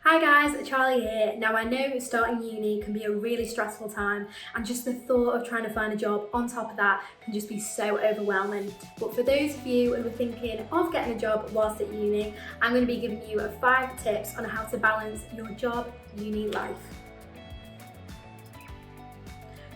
Hi guys, Charlie here. Now I know starting uni can be a really stressful time and just the thought of trying to find a job on top of that can just be so overwhelming. But for those of you who are thinking of getting a job whilst at uni, I'm going to be giving you 5 tips on how to balance your job uni life.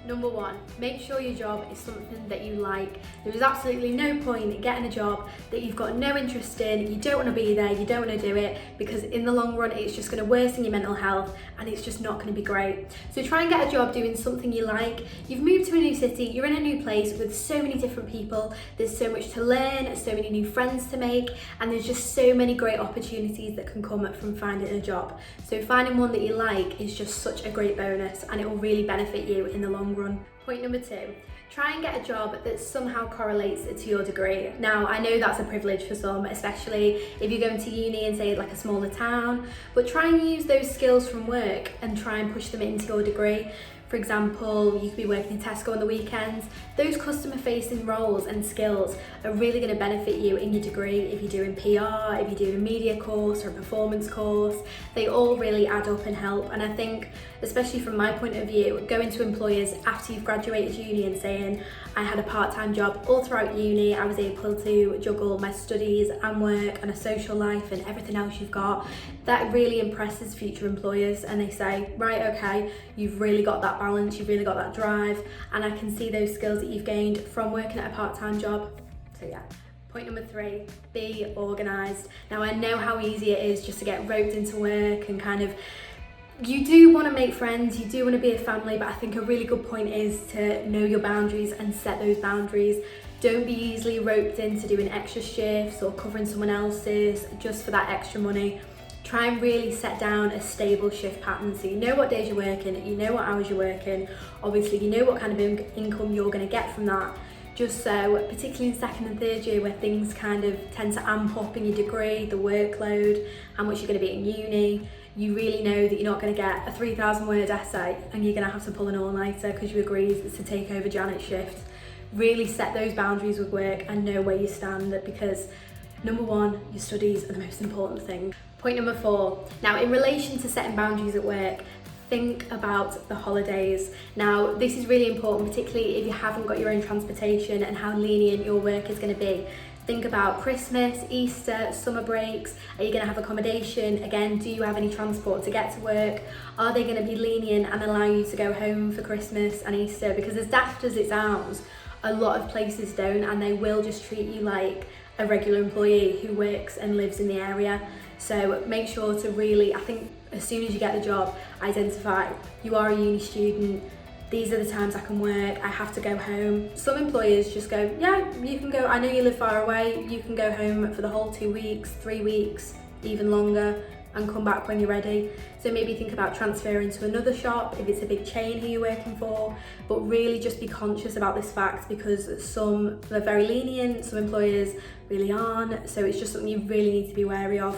Number 1, make sure your job is something that you like. There is absolutely no point in getting a job that you've got no interest in, you don't want to be there, you don't want to do it, because in the long run it's just going to worsen your mental health and it's just not going to be great. So try and get a job doing something you like. You've moved to a new city, you're in a new place with so many different people, there's so much to learn, so many new friends to make, and there's just so many great opportunities that can come from finding a job. So finding one that you like is just such a great bonus and it will really benefit you in the long run. Point number 2, try and get a job that somehow correlates to your degree. Now, I know that's a privilege for some, especially if you're going to uni in, say, like a smaller town, but try and use those skills from work and try and push them into your degree. For example, you could be working in Tesco on the weekends. Those customer-facing roles and skills are really going to benefit you in your degree. If you're doing PR, if you're doing a media course or a performance course, they all really add up and help. And I think, especially from my point of view, going to employers after you've graduated uni and saying, I had a part-time job all throughout uni, I was able to juggle my studies and work and a social life and everything else you've got, that really impresses future employers, and they say, right, okay, you've really got that balance, you've really got that drive, and I can see those skills that you've gained from working at a part-time job. So yeah. Point number 3, be organised. Now I know how easy it is just to get roped into work and kind of, you do want to make friends, you do want to be a family, but I think a really good point is to know your boundaries and set those boundaries. Don't be easily roped into doing extra shifts or covering someone else's just for that extra money. Try and really set down a stable shift pattern so you know what days you're working, you know what hours you're working, obviously you know what kind of income you're going to get from that. Just so, particularly in second and third year where things kind of tend to amp up in your degree, the workload, how much you're going to be in uni, you really know that you're not going to get a 3,000 word essay and you're going to have to pull an all-nighter because you agreed to take over Janet's shift. Really set those boundaries with work and know where you stand, because number 1, your studies are the most important thing. Point number 4, now in relation to setting boundaries at work, think about the holidays. Now this is really important, particularly if you haven't got your own transportation and how lenient your work is going to be. Think about Christmas, Easter, summer breaks. Are you going to have accommodation? Again, do you have any transport to get to work? Are they going to be lenient and allow you to go home for Christmas and Easter? Because as daft as it sounds, a lot of places don't, and they will just treat you like a regular employee who works and lives in the area. So make sure to really, I think as soon as you get the job, identify you are a uni student, these are the times I can work, I have to go home. Some employers just go, yeah, you can go, I know you live far away, you can go home for the whole 2 weeks, 3 weeks, even longer, and come back when you're ready. So maybe think about transferring to another shop if it's a big chain who you're working for, but really just be conscious about this fact, because some are very lenient, some employers really aren't, so it's just something you really need to be wary of.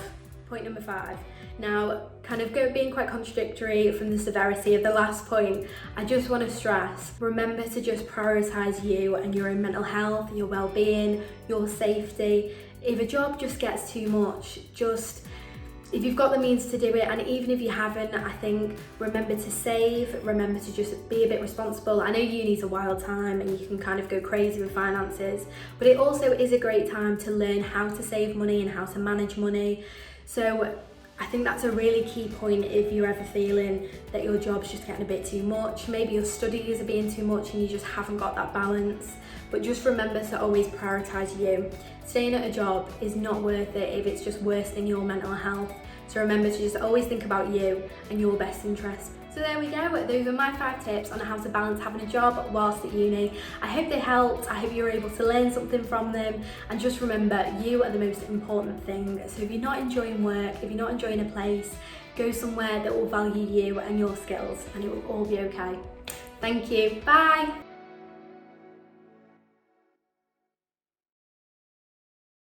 Point number 5. Now, kind of being quite contradictory from the severity of the last point, I just want to stress, remember to just prioritise you and your own mental health, your well-being, your safety. If a job just gets too much, if you've got the means to do it, and even if you haven't, I think remember to save, remember to just be a bit responsible. I know uni's a wild time and you can kind of go crazy with finances, but it also is a great time to learn how to save money and how to manage money. So I think that's a really key point if you're ever feeling that your job's just getting a bit too much. Maybe your studies are being too much and you just haven't got that balance. But just remember to always prioritise you. Staying at a job is not worth it if it's just worsening your mental health. So remember to just always think about you and your best interest. So there we go, those are my 5 tips on how to balance having a job whilst at uni. I hope they helped, I hope you were able to learn something from them, and just remember, you are the most important thing. So if you're not enjoying work, if you're not enjoying a place, go somewhere that will value you and your skills, and it will all be okay. Thank you, bye!